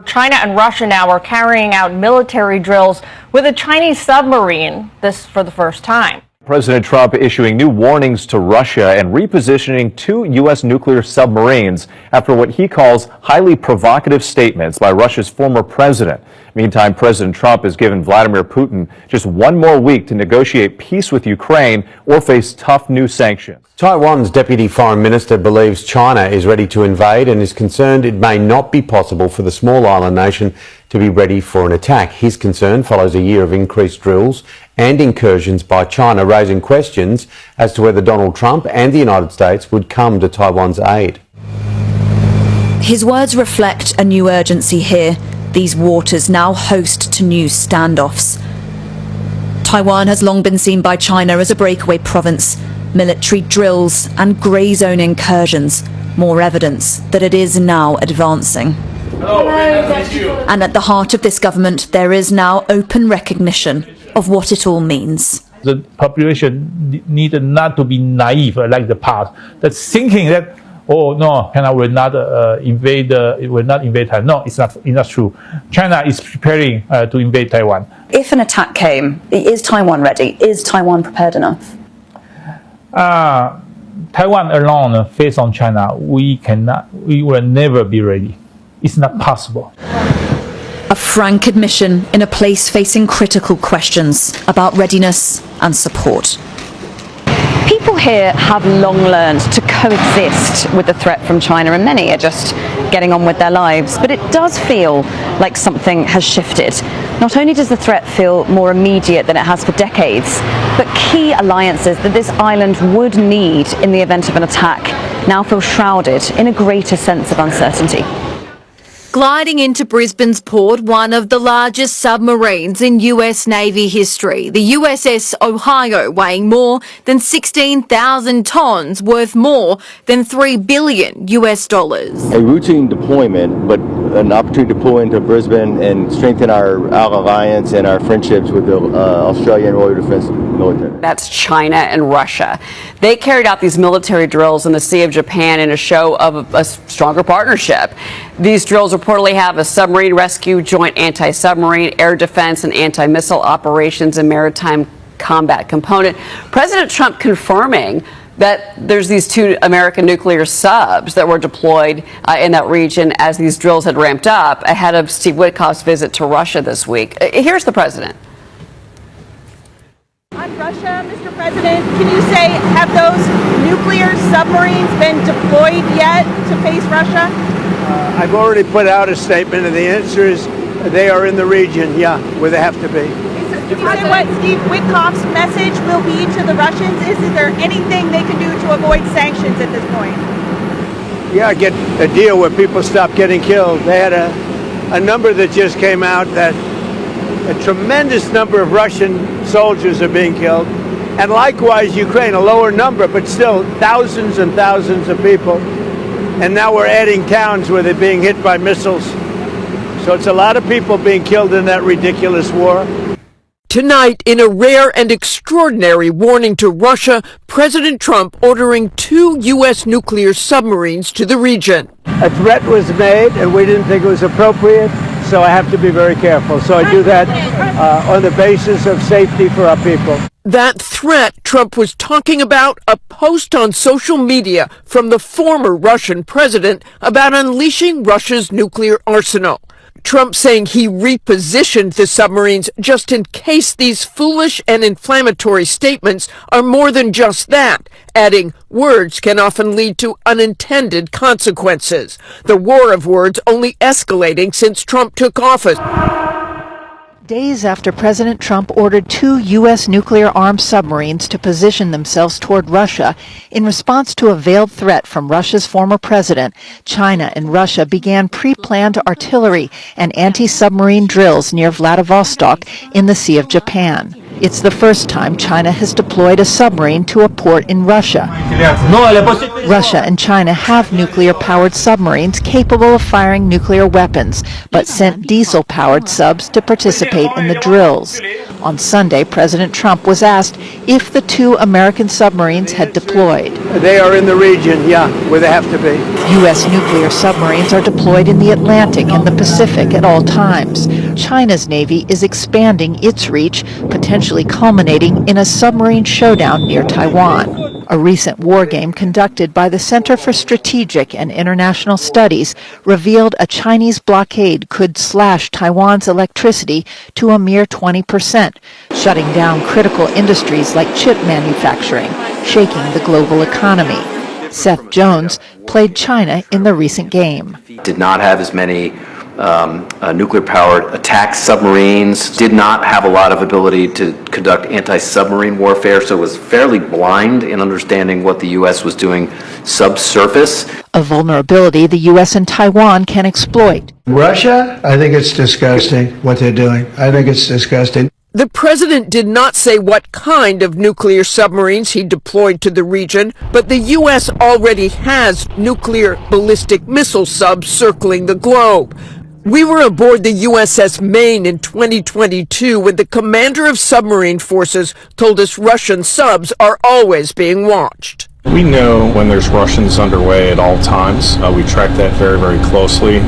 China and Russia now are carrying out military drills with a Chinese submarine, this for the first time. President Trump issuing new warnings to Russia and repositioning two U.S. nuclear submarines after what he calls highly provocative statements by Russia's former president. Meantime, President Trump has given Vladimir Putin just one more week to negotiate peace with Ukraine or face tough new sanctions. Taiwan's deputy foreign minister believes China is ready to invade and is concerned it may not be possible for the small island nation to be ready for an attack. His concern follows a year of increased drills and incursions by China, raising questions as to whether Donald Trump and the United States would come to Taiwan's aid. His words reflect a new urgency here. These waters now host to new standoffs. Taiwan has long been seen by China as a breakaway province. Military drills and grey zone incursions, more evidence that it is now advancing. And at the heart of this government, there is now open recognition of what it all means. The population needed not to be naive like the past. That's thinking that, oh no, China will not invade. It will not invade Taiwan. No, it's not true. China is preparing to invade Taiwan. If an attack came, is Taiwan ready? Is Taiwan prepared enough? Taiwan alone, face on China, we will never be ready. It's not possible. A frank admission in a place facing critical questions about readiness and support. People here have long learned to coexist with the threat from China, and many are just getting on with their lives. But it does feel like something has shifted. Not only does the threat feel more immediate than it has for decades, but key alliances that this island would need in the event of an attack now feel shrouded in a greater sense of uncertainty. Gliding into Brisbane's port, one of the largest submarines in US Navy history, the USS Ohio, weighing more than 16,000 tons, worth more than $3 billion. A routine deployment, but an opportunity to pull into Brisbane and strengthen our alliance and our friendships with the Australian Royal Defence military. That's China and Russia. They carried out these military drills in the Sea of Japan in a show of a stronger partnership. These drills reportedly have a submarine rescue, joint anti-submarine, air defense, and anti-missile operations and maritime combat component. President Trump confirming that there's these two American nuclear subs that were deployed in that region as these drills had ramped up ahead of Steve Witkoff's visit to Russia this week. Here's the president. On Russia, Mr. President, can you say, have those nuclear submarines been deployed yet to face Russia? I've already put out a statement, and the answer is they are in the region, where they have to be. Can you say what Steve Witkoff's message will be to the Russians? Is there anything they can do to avoid sanctions at this point? Yeah, get a deal where people stop getting killed. They had a number that just came out that a tremendous number of Russian soldiers are being killed. And likewise, Ukraine, a lower number, but still thousands and thousands of people. And now we're adding towns where they're being hit by missiles. So it's a lot of people being killed in that ridiculous war. Tonight, in a rare and extraordinary warning to Russia, President Trump ordering two U.S. nuclear submarines to the region. A threat was made, and we didn't think it was appropriate, so I have to be very careful. So I do that on the basis of safety for our people. That threat Trump was talking about, a post on social media from the former Russian president about unleashing Russia's nuclear arsenal. Trump saying he repositioned the submarines just in case these foolish and inflammatory statements are more than just that, adding words can often lead to unintended consequences. The war of words only escalating since Trump took office. Days after President Trump ordered two U.S. nuclear-armed submarines to position themselves toward Russia in response to a veiled threat from Russia's former president, China and Russia began pre-planned artillery and anti-submarine drills near Vladivostok in the Sea of Japan. It's the first time China has deployed a submarine to a port in Russia. Russia and China have nuclear-powered submarines capable of firing nuclear weapons, but sent diesel-powered subs to participate in the drills. On Sunday, President Trump was asked if the two American submarines had deployed. They are in the region, yeah, where they have to be. U.S. nuclear submarines are deployed in the Atlantic and the Pacific at all times. China's Navy is expanding its reach, potentially culminating in a submarine showdown near Taiwan. A recent war game conducted by the Center for Strategic and International Studies revealed a Chinese blockade could slash Taiwan's electricity to a mere 20%, shutting down critical industries like chip manufacturing, shaking the global economy. Seth Jones played China in the recent game. Did not have as many nuclear-powered attack submarines, did not have a lot of ability to conduct anti-submarine warfare, so was fairly blind in understanding what the U.S. was doing subsurface. A vulnerability the U.S. and Taiwan can exploit. Russia, I think it's disgusting what they're doing. I think it's disgusting. The president did not say what kind of nuclear submarines he deployed to the region, but the U.S. already has nuclear ballistic missile subs circling the globe. We were aboard the USS Maine in 2022 when the commander of submarine forces told us Russian subs are always being watched. We know when there's Russians underway at all times. We track that very, very closely.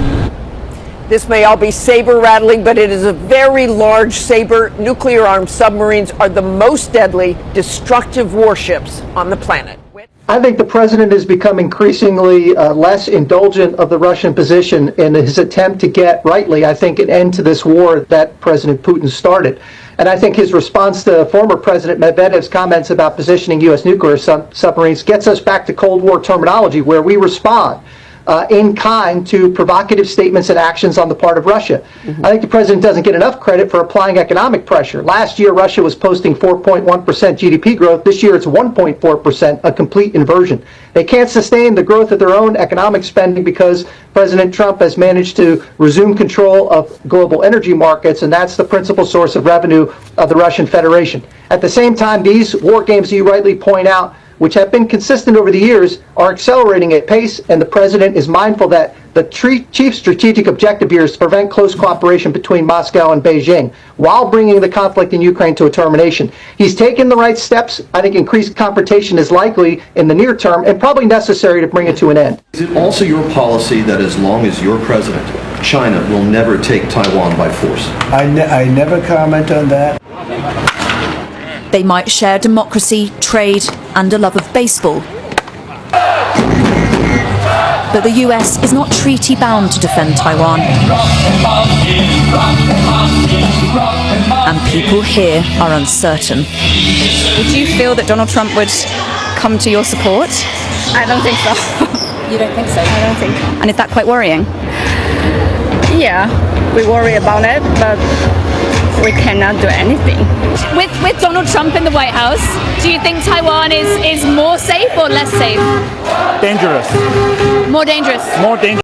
This may all be saber-rattling, but it is a very large saber. Nuclear-armed submarines are the most deadly, destructive warships on the planet. I think the president has become increasingly less indulgent of the Russian position in his attempt to get, rightly, I think, an end to this war that President Putin started. And I think his response to former President Medvedev's comments about positioning U.S. nuclear submarines gets us back to Cold War terminology, where we respond in kind to provocative statements and actions on the part of Russia. I think the president doesn't get enough credit for applying economic pressure. Last year, Russia was posting 4.1% GDP growth. This year, it's 1.4%, a complete inversion. They can't sustain the growth of their own economic spending because President Trump has managed to resume control of global energy markets, and that's the principal source of revenue of the Russian Federation. At the same time, these war games you rightly point out, which have been consistent over the years, are accelerating at pace, and the president is mindful that the chief strategic objective here is to prevent close cooperation between Moscow and Beijing while bringing the conflict in Ukraine to a termination. He's taken the right steps. I think increased confrontation is likely in the near term and probably necessary to bring it to an end. Is it also your policy that as long as you're president, China will never take Taiwan by force? I never comment on that. They might share democracy, trade, and a love of baseball. But the US is not treaty bound to defend Taiwan. And people here are uncertain. Would you feel that Donald Trump would come to your support? I don't think so. You don't think so? I don't think. And is that quite worrying? Yeah, we worry about it, but we cannot do anything. With Donald Trump in the White House, do you think Taiwan is more safe or less safe? Dangerous. More dangerous. More dangerous.